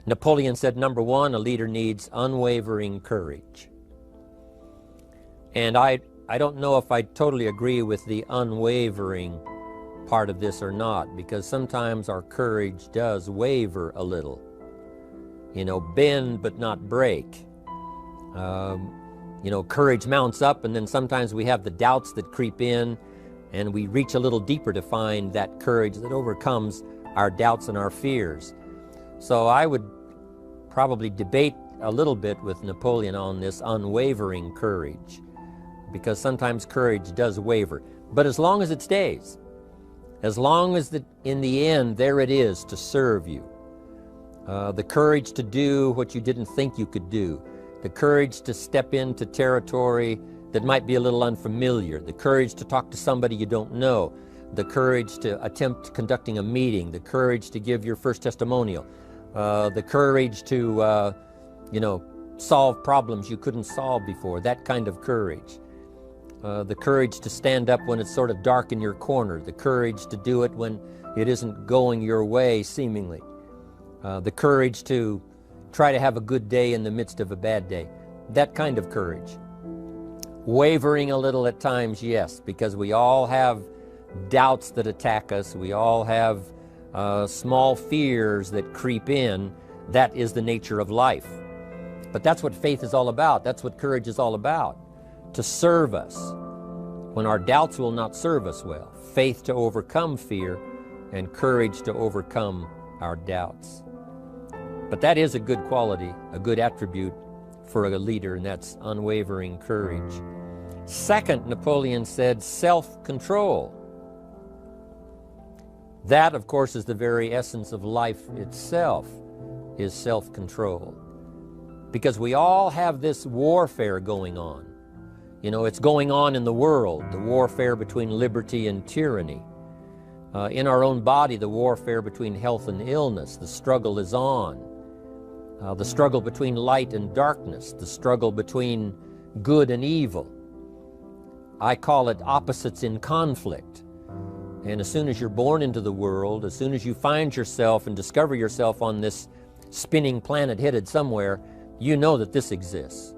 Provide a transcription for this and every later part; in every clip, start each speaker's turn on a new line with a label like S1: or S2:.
S1: Napoleon said, number one, a leader needs unwavering courage. And I don't know if I totally agree with the unwavering part of this or not, because sometimes our courage does waver a little. You know, bend but not break. You know, courage mounts up, and then sometimes we have the doubts that creep in, and we reach a little deeper to find that courage that overcomes our doubts and our fears. So I would probably debate a little bit with Napoleon on this unwavering courage, because sometimes courage does waver. But as long as it stays, as long as in the end there it is to serve you, the courage to do what you didn't think you could do, the courage to step into territory that might be a little unfamiliar, the courage to talk to somebody you don't know, the courage to attempt conducting a meeting, the courage to give your first testimonial, the courage to, you know, solve problems you couldn't solve before, that kind of courage. The courage to stand up when it's sort of dark in your corner, the courage to do it when it isn't going your way seemingly, the courage to try to have a good day in the midst of a bad day, that kind of courage. Wavering a little at times, yes, because we all have doubts that attack us, we all have small fears that creep in. That is the nature of life. But that's what faith is all about, that's what courage is all about. To serve us when our doubts will not serve us well. Faith to overcome fear, and courage to overcome our doubts. But that is a good quality, a good attribute for a leader, and that's unwavering courage. Second, Napoleon said, self-control. That, of course, is the very essence of life itself, is self-control. Because we all have this warfare going on. You know, it's going on in the world, the warfare between liberty and tyranny. In our own body, the warfare between health and illness, the struggle is on. The struggle between light and darkness, the struggle between good and evil. I call it opposites in conflict. And as soon as you're born into the world, as soon as you find yourself and discover yourself on this spinning planet headed somewhere, you know that this exists.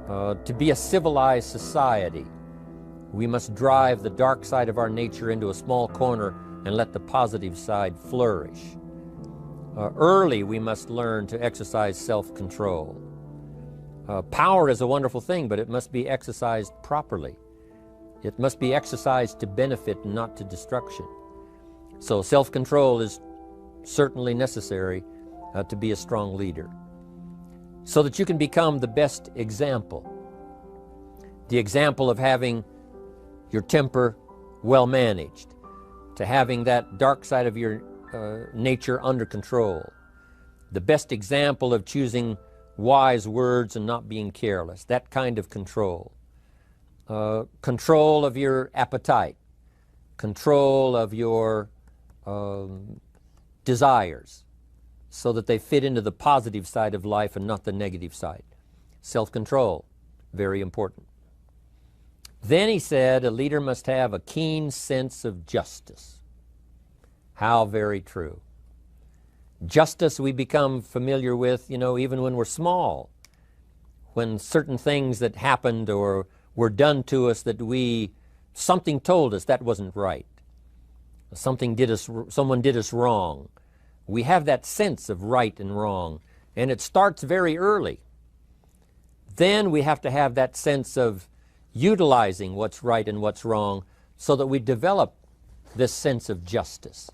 S1: To be a civilized society, we must drive the dark side of our nature into a small corner and let the positive side flourish. Early, we must learn to exercise self-control. Power is a wonderful thing, but it must be exercised properly. It must be exercised to benefit and not to destruction. So self-control is certainly necessary to be a strong leader, so that you can become the best example. The example of having your temper well managed, to having that dark side of your nature under control. The best example of choosing wise words and not being careless, that kind of control. Control of your appetite, control of your desires, so that they fit into the positive side of life and not the negative side. Self-control, very important. Then he said a leader must have a keen sense of justice. How very true. Justice we become familiar with, you know, even when we're small, when certain things that happened or were done to us that something told us that wasn't right. Someone did us wrong. We have that sense of right and wrong, and it starts very early. Then we have to have that sense of utilizing what's right and what's wrong so that we develop this sense of justice,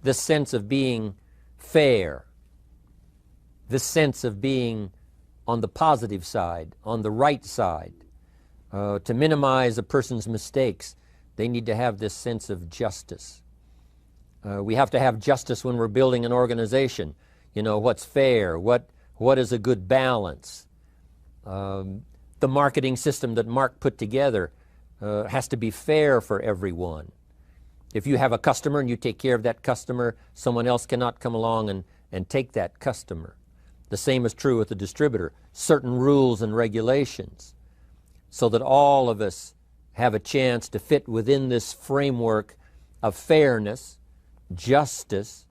S1: this sense of being fair, this sense of being on the positive side, on the right side. To minimize a person's mistakes, they need to have this sense of justice. We have to have justice when we're building an organization. You know, what's fair, what is a good balance. The marketing system that Mark put together has to be fair for everyone. If you have a customer and you take care of that customer, someone else cannot come along and take that customer. The same is true with the distributor. Certain rules and regulations, so that all of us have a chance to fit within this framework of fairness, justice,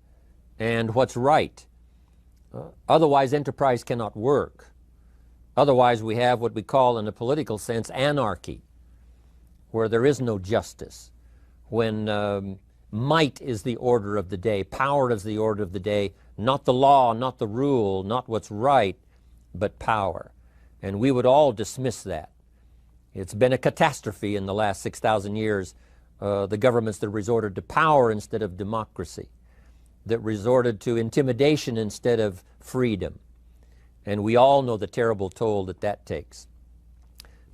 S1: and what's right. Otherwise, enterprise cannot work. Otherwise, we have what we call, in a political sense, anarchy, where there is no justice, when might is the order of the day, power is the order of the day, not the law, not the rule, not what's right, but power. And we would all dismiss that. It's been a catastrophe in the last 6,000 years, the governments that resorted to power instead of democracy, that resorted to intimidation instead of freedom. And we all know the terrible toll that that takes.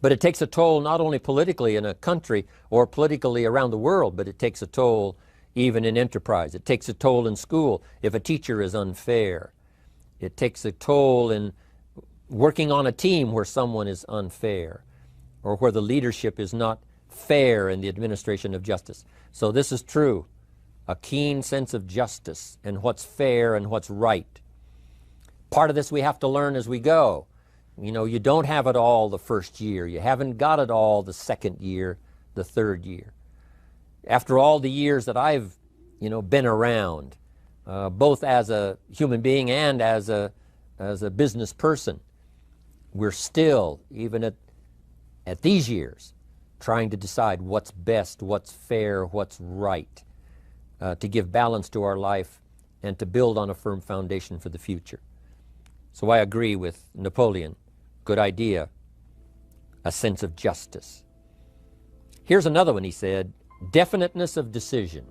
S1: But it takes a toll not only politically in a country or politically around the world, but it takes a toll even in enterprise. It takes a toll in school if a teacher is unfair. It takes a toll in working on a team where someone is unfair, or where the leadership is not fair in the administration of justice. So this is true, a keen sense of justice and what's fair and what's right. Part of this we have to learn as we go. You know, you don't have it all the first year. You haven't got it all the second year, the third year. After all the years that I've, been around, both as a human being and as a business person, we're still, even at these years, trying to decide what's best, what's fair, what's right, to give balance to our life and to build on a firm foundation for the future. So I agree with Napoleon. Good idea. A sense of justice. Here's another one, he said, definiteness of decision.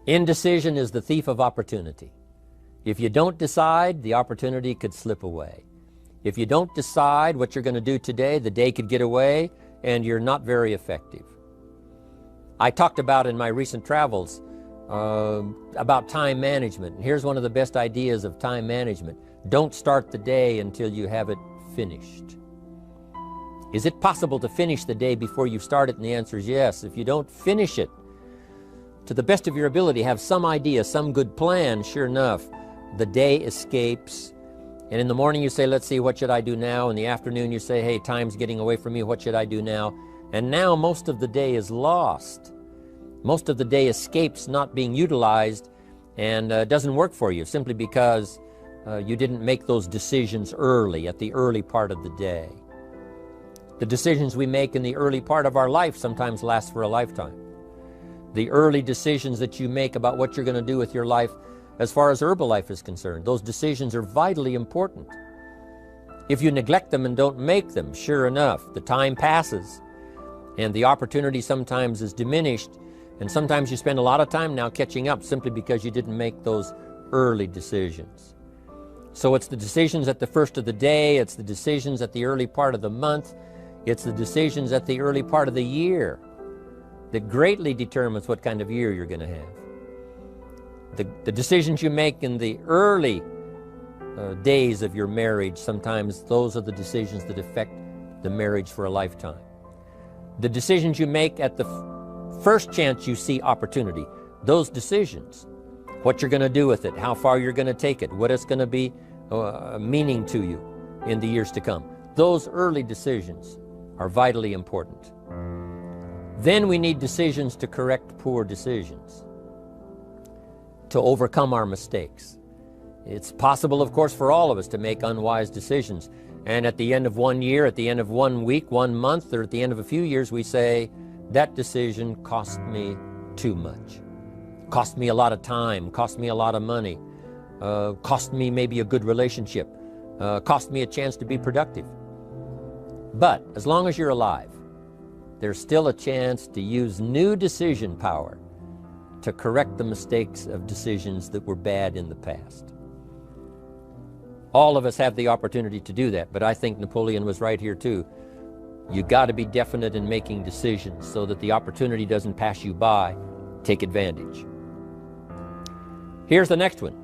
S1: Indecision is the thief of opportunity. If you don't decide, the opportunity could slip away. If you don't decide what you're going to do today, the day could get away and you're not very effective. I talked about in my recent travels about time management. And here's one of the best ideas of time management. Don't start the day until you have it finished. Is it possible to finish the day before you start it? And the answer is yes. If you don't finish it to the best of your ability, have some idea, some good plan, sure enough, the day escapes. And in the morning you say, let's see, what should I do now? In the afternoon you say, hey, time's getting away from me, what should I do now? And now most of the day is lost. Most of the day escapes not being utilized and doesn't work for you simply because you didn't make those decisions early, at the early part of the day. The decisions we make in the early part of our life sometimes last for a lifetime. The early decisions that you make about what you're going to do with your life as far as Herbalife is concerned, those decisions are vitally important. If you neglect them and don't make them, sure enough, the time passes and the opportunity sometimes is diminished, and sometimes you spend a lot of time now catching up simply because you didn't make those early decisions. So it's the decisions at the first of the day, it's the decisions at the early part of the month, it's the decisions at the early part of the year that greatly determines what kind of year you're going to have. The decisions you make in the early days of your marriage, sometimes those are the decisions that affect the marriage for a lifetime. The decisions you make at the first chance you see opportunity, those decisions, what you're going to do with it, how far you're going to take it, what it's going to be meaning to you in the years to come. Those early decisions are vitally important. Then we need decisions to correct poor decisions, to overcome our mistakes. It's possible, of course, for all of us to make unwise decisions. And at the end of one year, at the end of 1 week, 1 month, or at the end of a few years, we say, that decision cost me too much. Cost me a lot of time, cost me a lot of money, cost me maybe a good relationship, cost me a chance to be productive. But as long as you're alive, there's still a chance to use new decision power to correct the mistakes of decisions that were bad in the past. All of us have the opportunity to do that, but I think Napoleon was right here too. You got to be definite in making decisions so that the opportunity doesn't pass you by. Take advantage. Here's the next one.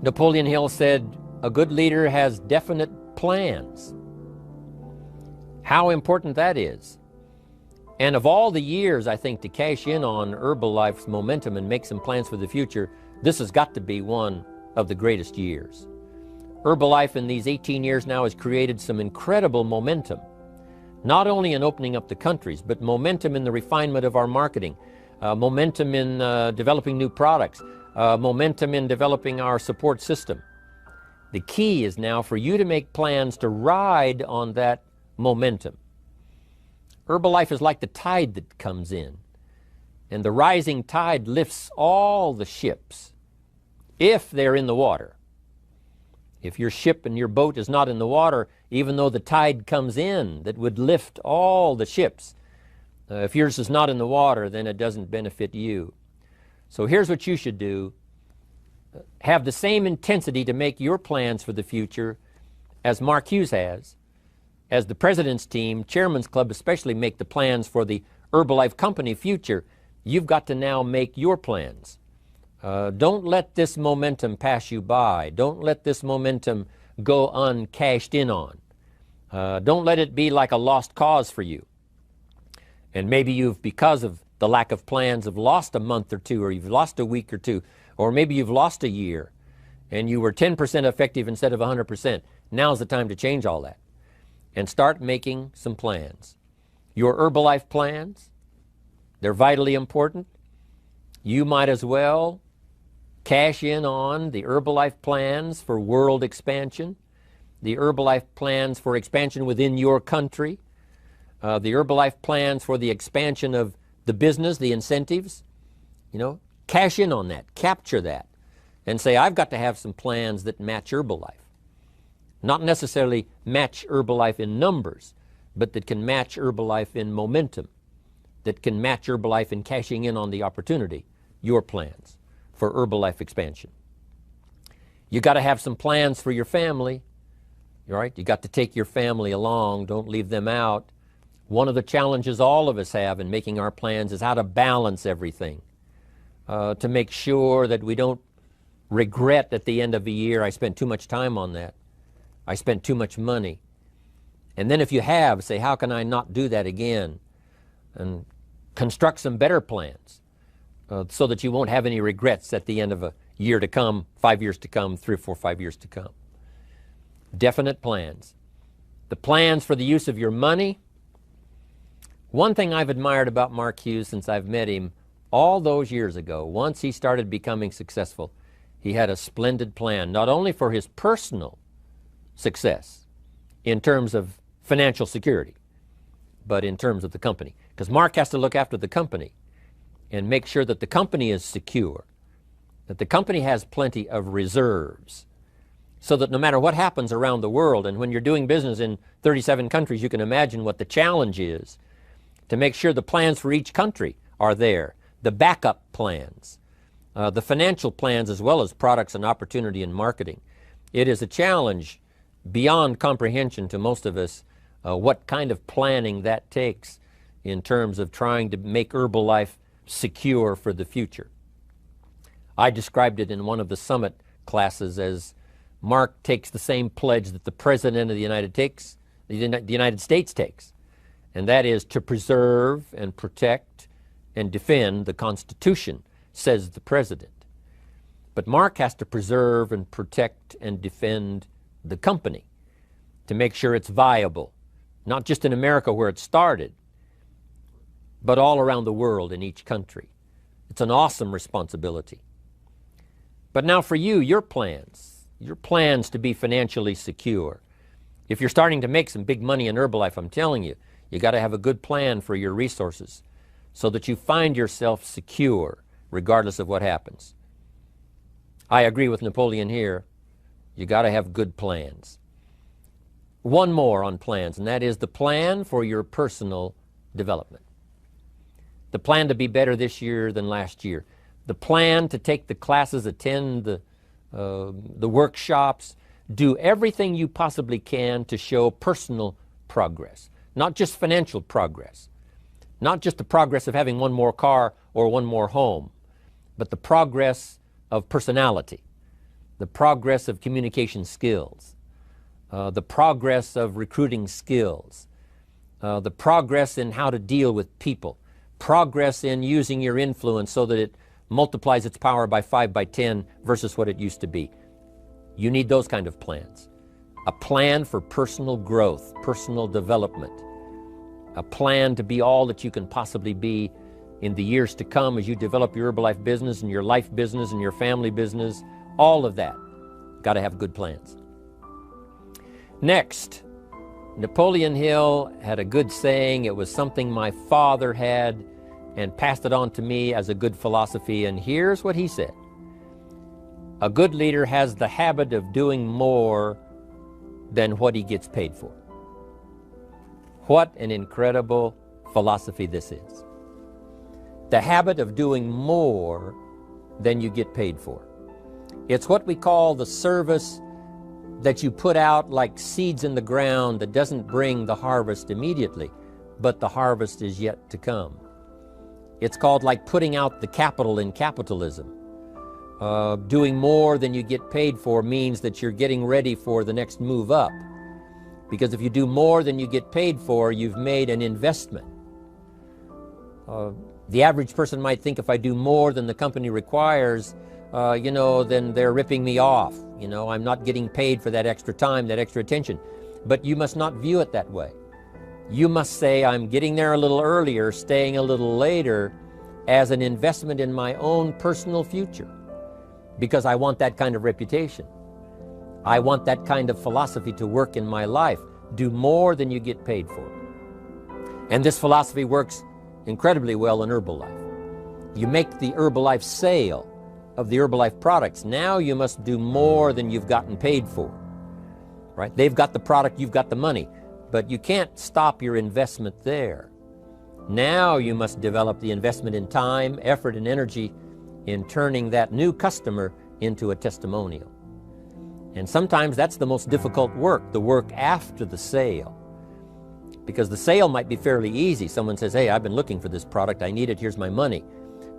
S1: Napoleon Hill said, a good leader has definite plans. How important that is. And of all the years, I think, to cash in on Herbalife's momentum and make some plans for the future, this has got to be one of the greatest years. Herbalife in these 18 years now has created some incredible momentum, not only in opening up the countries, but momentum in the refinement of our marketing, momentum in developing new products, momentum in developing our support system. The key is now for you to make plans to ride on that momentum. Herbalife is like the tide that comes in, and the rising tide lifts all the ships if they're in the water. If your ship and your boat is not in the water, even though the tide comes in that would lift all the ships, if yours is not in the water, then it doesn't benefit you. So here's what you should do. Have the same intensity to make your plans for the future as Mark Hughes has. As the President's team, Chairman's Club especially, make the plans for the Herbalife company future, you've got to now make your plans. Don't let this momentum pass you by. Don't let this momentum go uncashed in on. Don't let it be like a lost cause for you. And maybe you've, because of the lack of plans, have lost a month or two, or you've lost a week or two, or maybe you've lost a year and you were 10% effective instead of 100%. Now's the time to change all that and start making some plans. Your Herbalife plans, they're vitally important. You might as well cash in on the Herbalife plans for world expansion, the Herbalife plans for expansion within your country, the Herbalife plans for the expansion of the business, the incentives. Cash in on that, capture that, and say, I've got to have some plans that match Herbalife. Not necessarily match Herbalife in numbers, but that can match Herbalife in momentum, that can match Herbalife in cashing in on the opportunity, your plans for Herbalife expansion. You got to have some plans for your family, right? You got to take your family along, don't leave them out. One of the challenges all of us have in making our plans is how to balance everything. To make sure that we don't regret at the end of the year, I spent too much time on that. I spent too much money. And then if you have, say, how can I not do that again? And construct some better plans so that you won't have any regrets at the end of a year to come, 5 years to come, 3 or 4, 5 years to come. Definite plans. The plans for the use of your money. One thing I've admired about Mark Hughes since I've met him all those years ago, once he started becoming successful, he had a splendid plan, not only for his personal success in terms of financial security, but in terms of the company. Because Mark has to look after the company and make sure that the company is secure, that the company has plenty of reserves, so that no matter what happens around the world, and when you're doing business in 37 countries, you can imagine what the challenge is to make sure the plans for each country are there. The backup plans, the financial plans, as well as products and opportunity and marketing. It is a challenge beyond comprehension to most of us what kind of planning that takes in terms of trying to make Herbalife secure for the future. I described it in one of the summit classes as Mark takes the same pledge that the President of the United States takes, and that is to preserve and protect and defend the Constitution, says the President. But Mark has to preserve and protect and defend the company to make sure it's viable, not just in America where it started, but all around the world in each country. It's an awesome responsibility. But now for you, your plans to be financially secure. If you're starting to make some big money in Herbalife, I'm telling you, you got to have a good plan for your resources so that you find yourself secure regardless of what happens. I agree with Napoleon here. You got to have good plans. One more on plans, and that is the plan for your personal development. The plan to be better this year than last year. The plan to take the classes, attend the workshops, do everything you possibly can to show personal progress, not just financial progress, not just the progress of having one more car or one more home, but the progress of personality, the progress of communication skills, the progress of recruiting skills, the progress in how to deal with people, progress in using your influence so that it multiplies its power by 5 by 10 versus what it used to be. You need those kind of plans. A plan for personal growth, personal development, a plan to be all that you can possibly be in the years to come as you develop your Herbalife business and your life business and your family business, all of that. Got to have good plans. Next, Napoleon Hill had a good saying. It was something my father had and passed it on to me as a good philosophy. And here's what he said. A good leader has the habit of doing more than what he gets paid for. What an incredible philosophy this is. The habit of doing more than you get paid for. It's what we call the service that you put out like seeds in the ground that doesn't bring the harvest immediately, but the harvest is yet to come. It's called like putting out the capital in capitalism. Doing more than you get paid for means that you're getting ready for the next move up. Because if you do more than you get paid for, you've made an investment. The average person might think if I do more than the company requires, then they're ripping me off. I'm not getting paid for that extra time, that extra attention. But you must not view it that way. You must say, I'm getting there a little earlier, staying a little later, as an investment in my own personal future. Because I want that kind of reputation. I want that kind of philosophy to work in my life. Do more than you get paid for. And this philosophy works incredibly well in Herbalife. You make the Herbalife sale of the Herbalife products. Now you must do more than you've gotten paid for. Right? They've got the product, you've got the money. But you can't stop your investment there. Now you must develop the investment in time, effort, and energy in turning that new customer into a testimonial. And sometimes that's the most difficult work, the work after the sale. Because the sale might be fairly easy. Someone says, hey, I've been looking for this product, I need it, here's my money.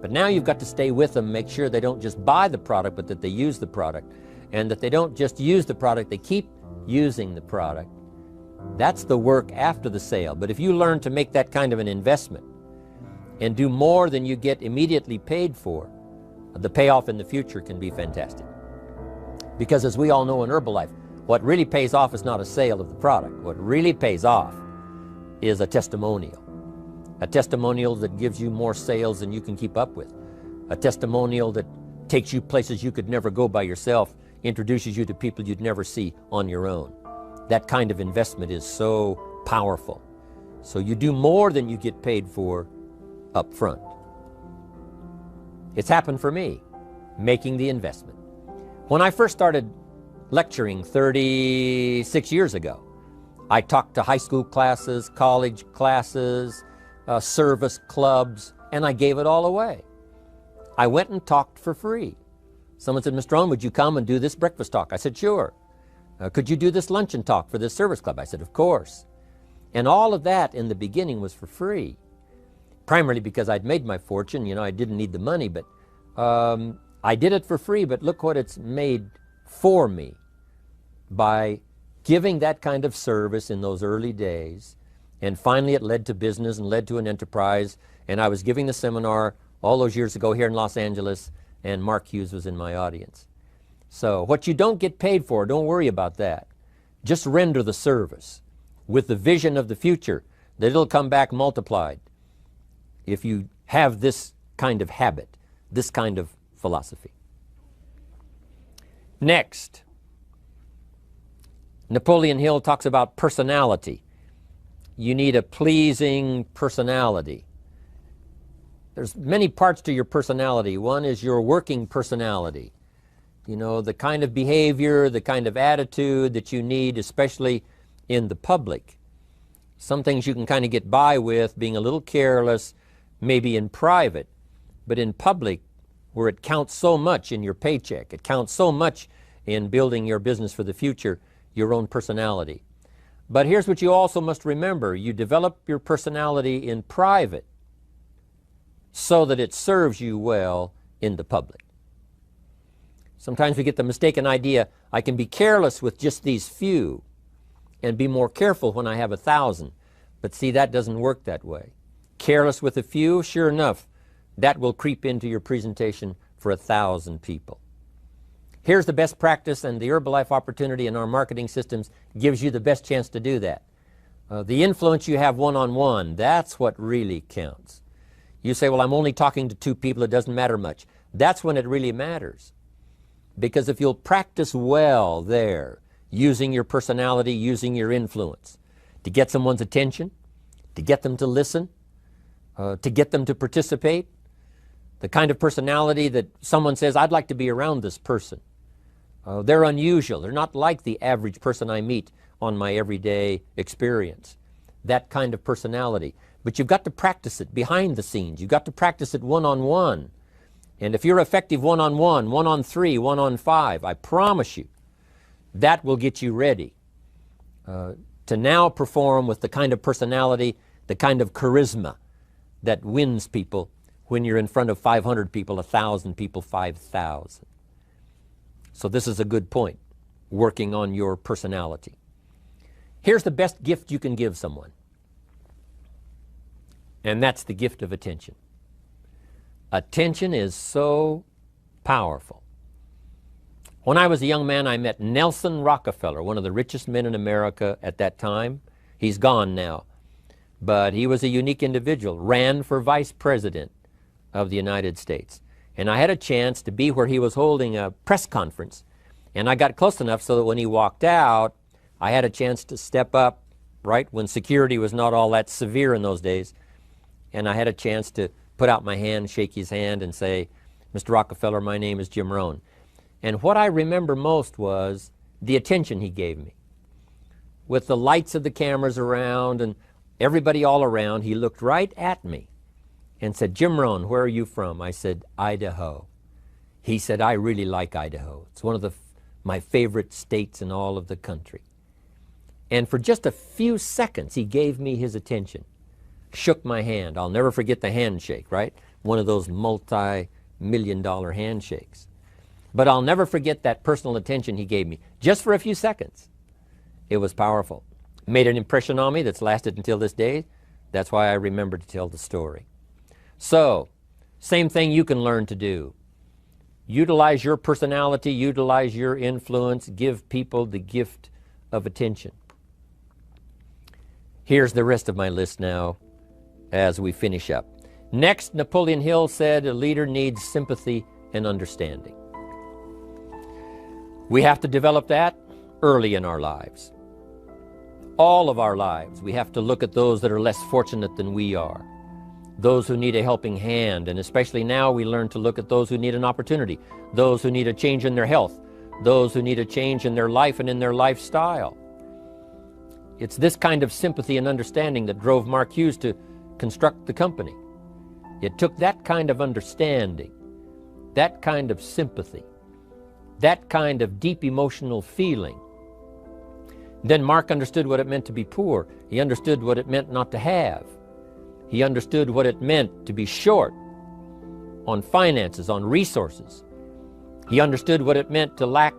S1: But now you've got to stay with them, make sure they don't just buy the product, but that they use the product. And that they don't just use the product, they keep using the product. That's the work after the sale. But if you learn to make that kind of an investment and do more than you get immediately paid for, the payoff in the future can be fantastic. Because as we all know in Herbalife, what really pays off is not a sale of the product. What really pays off is a testimonial. A testimonial that gives you more sales than you can keep up with. A testimonial that takes you places you could never go by yourself, introduces you to people you'd never see on your own. That kind of investment is so powerful. So you do more than you get paid for up front. It's happened for me, making the investment. When I first started lecturing 36 years ago, I talked to high school classes, college classes, service clubs, and I gave it all away. I went and talked for free. Someone said, Mr. Rohn, would you come and do this breakfast talk? I said, sure. Could you do this luncheon talk for this service club? I said, of course. And all of that in the beginning was for free. Primarily because I'd made my fortune, I didn't need the money, but I did it for free, but look what it's made for me by giving that kind of service in those early days. And finally it led to business and led to an enterprise. And I was giving the seminar all those years ago here in Los Angeles, and Mark Hughes was in my audience. So what you don't get paid for, don't worry about that. Just render the service with the vision of the future that it'll come back multiplied if you have this kind of habit, this kind of philosophy. Next, Napoleon Hill talks about personality. You need a pleasing personality. There's many parts to your personality. One is your working personality. The kind of behavior, the kind of attitude that you need, especially in the public. Some things you can kind of get by with, being a little careless, maybe in private, but in public, where it counts so much in your paycheck, it counts so much in building your business for the future, your own personality. But here's what you also must remember. You develop your personality in private so that it serves you well in the public. Sometimes we get the mistaken idea, I can be careless with just these few and be more careful when I have 1,000. But see, that doesn't work that way. Careless with a few, sure enough, that will creep into your presentation for 1,000 people. Here's the best practice, and the Herbalife opportunity in our marketing systems gives you the best chance to do that. The influence you have one-on-one, that's what really counts. You say, well, I'm only talking to 2 people, it doesn't matter much. That's when it really matters. Because if you'll practice well there, using your personality, using your influence, to get someone's attention, to get them to listen, to get them to participate, the kind of personality that someone says, I'd like to be around this person. They're unusual. They're not like the average person I meet on my everyday experience. That kind of personality. But you've got to practice it behind the scenes. You've got to practice it one-on-one. And if you're effective one-on-one, 1-on-3, 1-on-5, I promise you, that will get you ready to now perform with the kind of personality, the kind of charisma that wins people when you're in front of 500 people, 1,000 people, 5,000. So this is a good point, working on your personality. Here's the best gift you can give someone, and that's the gift of attention. Attention is so powerful. When I was a young man, I met Nelson Rockefeller, one of the richest men in America at that time. He's gone now, but he was a unique individual, ran for vice president of the United States. And I had a chance to be where he was holding a press conference, and I got close enough so that when he walked out, I had a chance to step up, right, when security was not all that severe in those days, and I had a chance to put out my hand, shake his hand, and say, Mr. Rockefeller, my name is Jim Rohn. And what I remember most was the attention he gave me. With the lights of the cameras around and everybody all around, he looked right at me and said, Jim Rohn, where are you from? I said, Idaho. He said, I really like Idaho. It's one of my favorite states in all of the country. And for just a few seconds, he gave me his attention, shook my hand. I'll never forget the handshake, right? One of those multi-million-dollar handshakes. But I'll never forget that personal attention he gave me, just for a few seconds. It was powerful. Made an impression on me that's lasted until this day. That's why I remember to tell the story. So, same thing you can learn to do. Utilize your personality, utilize your influence, give people the gift of attention. Here's the rest of my list now as we finish up. Next, Napoleon Hill said a leader needs sympathy and understanding. We have to develop that early in our lives. All of our lives, we have to look at those that are less fortunate than we are, those who need a helping hand, and especially now we learn to look at those who need an opportunity, those who need a change in their health, those who need a change in their life and in their lifestyle. It's this kind of sympathy and understanding that drove Mark Hughes to construct the company. It took that kind of understanding, that kind of sympathy, that kind of deep emotional feeling. Then Mark understood what it meant to be poor. He understood what it meant not to have. He understood what it meant to be short on finances, on resources. He understood what it meant to lack,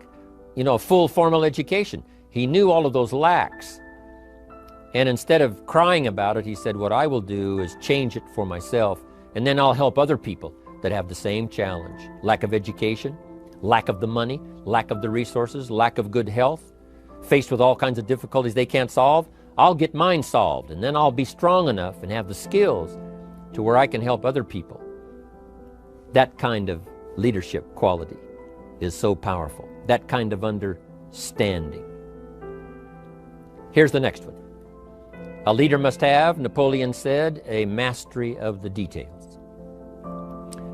S1: a full formal education. He knew all of those lacks. And instead of crying about it, he said, what I will do is change it for myself, and then I'll help other people that have the same challenge. Lack of education, lack of the money, lack of the resources, lack of good health, faced with all kinds of difficulties they can't solve. I'll get mine solved, and then I'll be strong enough and have the skills to where I can help other people. That kind of leadership quality is so powerful. That kind of understanding. Here's the next one. A leader must have, Napoleon said, a mastery of the details.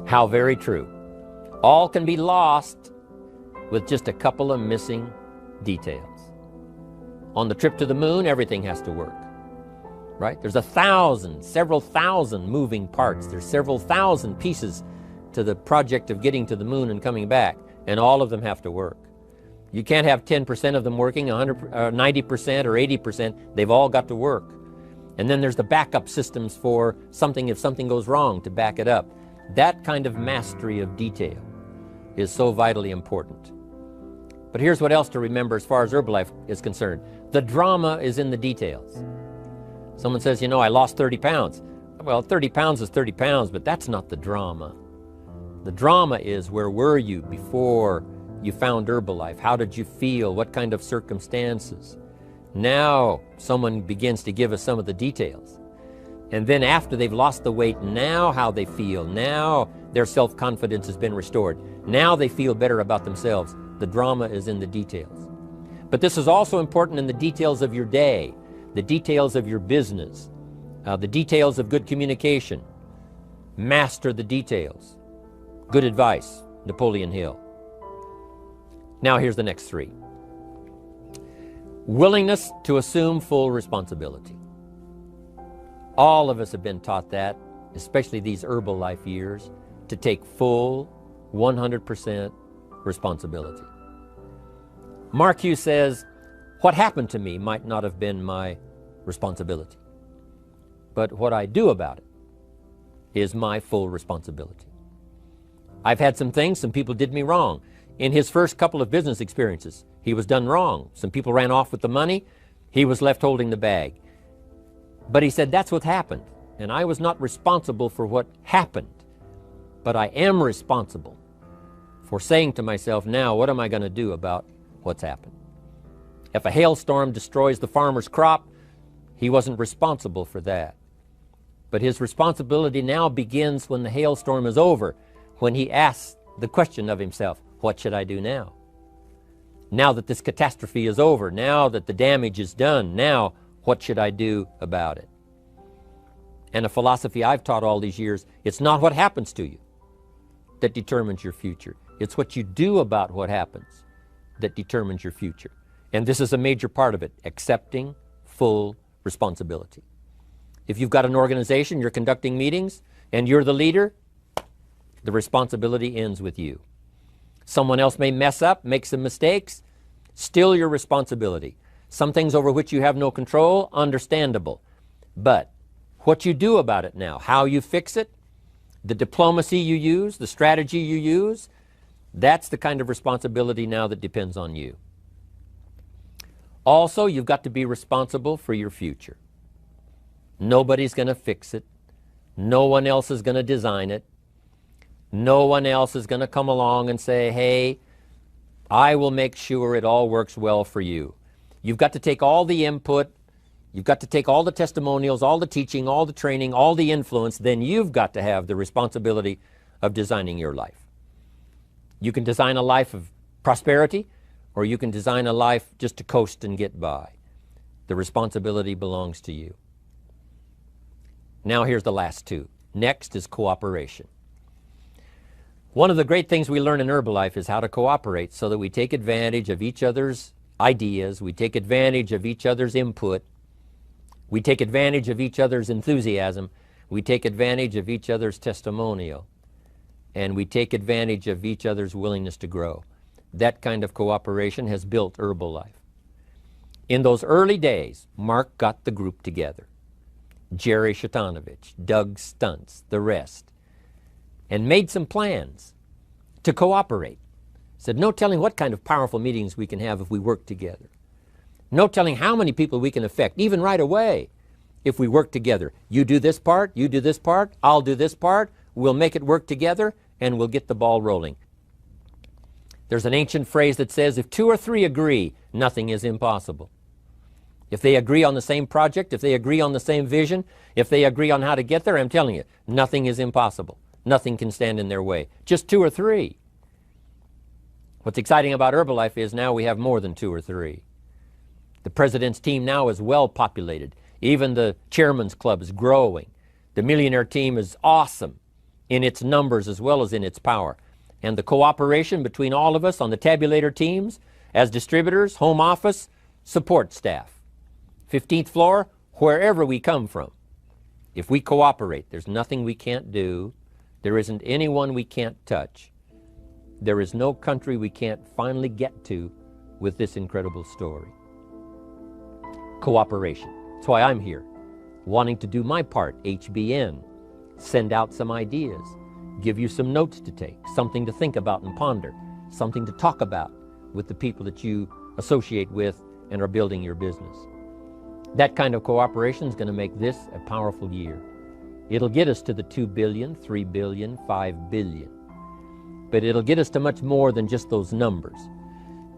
S1: How very true. All can be lost with just a couple of missing details. On the trip to the moon, everything has to work, right? There's several thousand moving parts. There's several thousand pieces to the project of getting to the moon and coming back, and all of them have to work. You can't have 10% of them working, 90% or 80%. They've all got to work. And then there's the backup systems for something if something goes wrong to back it up. That kind of mastery of detail is so vitally important. But here's what else to remember as far as Herbalife is concerned. The drama is in the details. Someone says, I lost 30 pounds. Well, 30 pounds is 30 pounds, but that's not the drama. The drama is, where were you before you found Herbalife? How did you feel? What kind of circumstances? Now someone begins to give us some of the details. And then after they've lost the weight, now how they feel, now their self-confidence has been restored. Now they feel better about themselves. The drama is in the details. But this is also important in the details of your day, the details of your business, the details of good communication. Master the details. Good advice, Napoleon Hill. Now here's the next three. Willingness to assume full responsibility. All of us have been taught that, especially these Herbalife years, to take full 100% responsibility. Mark Hughes says, what happened to me might not have been my responsibility, but what I do about it is my full responsibility. I've had some things, some people did me wrong. In his first couple of business experiences, he was done wrong. Some people ran off with the money. He was left holding the bag. But he said, that's what happened. And I was not responsible for what happened. But I am responsible for saying to myself, now, what am I going to do about what's happened? If a hailstorm destroys the farmer's crop, he wasn't responsible for that. But his responsibility now begins when the hailstorm is over, when he asks the question of himself, what should I do now? Now that this catastrophe is over, now that the damage is done, now what should I do about it? And a philosophy I've taught all these years, it's not what happens to you that determines your future. It's what you do about what happens that determines your future. And this is a major part of it, accepting full responsibility. If you've got an organization, you're conducting meetings, and you're the leader, the responsibility ends with you. Someone else may mess up, make some mistakes, still your responsibility. Some things over which you have no control, understandable. But what you do about it now, how you fix it, the diplomacy you use, the strategy you use, that's the kind of responsibility now that depends on you. Also, you've got to be responsible for your future. Nobody's going to fix it. No one else is going to design it. No one else is going to come along and say, hey, I will make sure it all works well for you. You've got to take all the input, you've got to take all the testimonials, all the teaching, all the training, all the influence, then you've got to have the responsibility of designing your life. You can design a life of prosperity, or you can design a life just to coast and get by. The responsibility belongs to you. Now here's the last two. Next is cooperation. One of the great things we learn in Herbalife is how to cooperate so that we take advantage of each other's ideas, we take advantage of each other's input, we take advantage of each other's enthusiasm, we take advantage of each other's testimonial, and we take advantage of each other's willingness to grow. That kind of cooperation has built Herbalife. In those early days, Mark got the group together. Jerry Shatanovich, Doug Stuntz, the rest, and made some plans to cooperate. Said, no telling what kind of powerful meetings we can have if we work together. No telling how many people we can affect, even right away, if we work together. You do this part, you do this part, I'll do this part, we'll make it work together, and we'll get the ball rolling. There's an ancient phrase that says, if two or three agree, nothing is impossible. If they agree on the same project, if they agree on the same vision, if they agree on how to get there, I'm telling you, nothing is impossible. Nothing can stand in their way. Just two or three. What's exciting about Herbalife is now we have more than two or three. The president's team now is well populated. Even the chairman's club is growing. The millionaire team is awesome in its numbers as well as in its power. And the cooperation between all of us on the tabulator teams, as distributors, home office, support staff, 15th floor, wherever we come from. If we cooperate, there's nothing we can't do. There isn't anyone we can't touch. There is no country we can't finally get to with this incredible story. Cooperation. That's why I'm here, wanting to do my part, HBN, send out some ideas, give you some notes to take, something to think about and ponder, something to talk about with the people that you associate with and are building your business. That kind of cooperation is going to make this a powerful year. It'll get us to the 2 billion, 3 billion, 5 billion. But it'll get us to much more than just those numbers.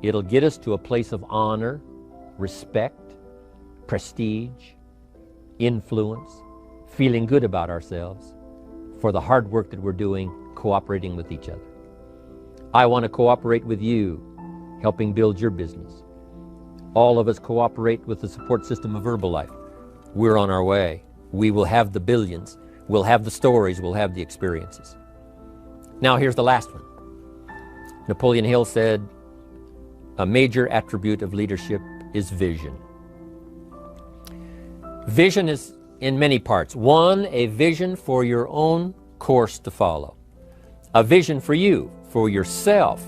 S1: It'll get us to a place of honor, respect, prestige, influence, feeling good about ourselves for the hard work that we're doing, cooperating with each other. I want to cooperate with you, helping build your business. All of us cooperate with the support system of Herbalife. We're on our way. We will have the billions. We'll have the stories. We'll have the experiences. Now here's the last one. Napoleon Hill said, a major attribute of leadership is vision. Vision is in many parts. One, a vision for your own course to follow. A vision for you, for yourself.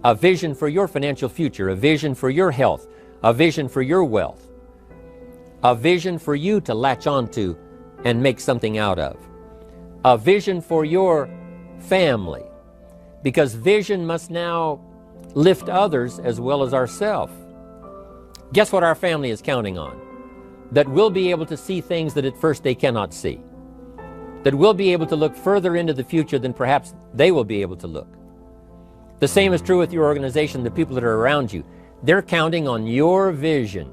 S1: A vision for your financial future. A vision for your health. A vision for your wealth. A vision for you to latch onto and make something out of. A vision for your family. Because vision must now lift others as well as ourselves. Guess what our family is counting on? That we'll be able to see things that at first they cannot see. That we'll be able to look further into the future than perhaps they will be able to look. The same is true with your organization, the people that are around you. They're counting on your vision.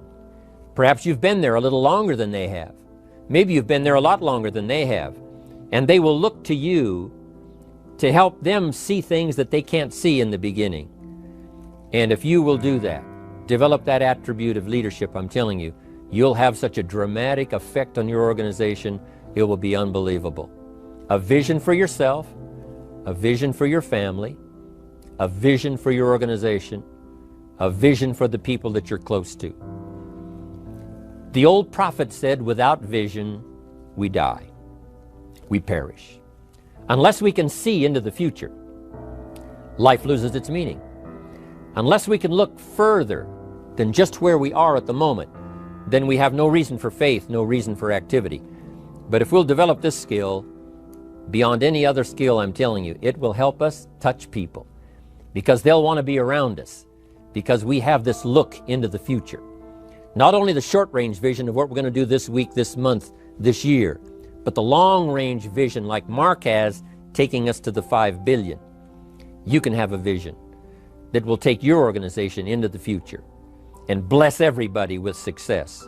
S1: Perhaps you've been there a little longer than they have. Maybe you've been there a lot longer than they have. And they will look to you to help them see things that they can't see in the beginning. And if you will do that, develop that attribute of leadership, I'm telling you, you'll have such a dramatic effect on your organization, it will be unbelievable. A vision for yourself, a vision for your family, a vision for your organization, a vision for the people that you're close to. The old prophet said, without vision, we die. We perish. Unless we can see into the future, life loses its meaning. Unless we can look further than just where we are at the moment, then we have no reason for faith, no reason for activity. But if we'll develop this skill, beyond any other skill, I'm telling you, it will help us touch people because they'll want to be around us because we have this look into the future. Not only the short-range vision of what we're going to do this week, this month, this year, but the long-range vision like Mark has, taking us to the 5 billion. You can have a vision that will take your organization into the future and bless everybody with success.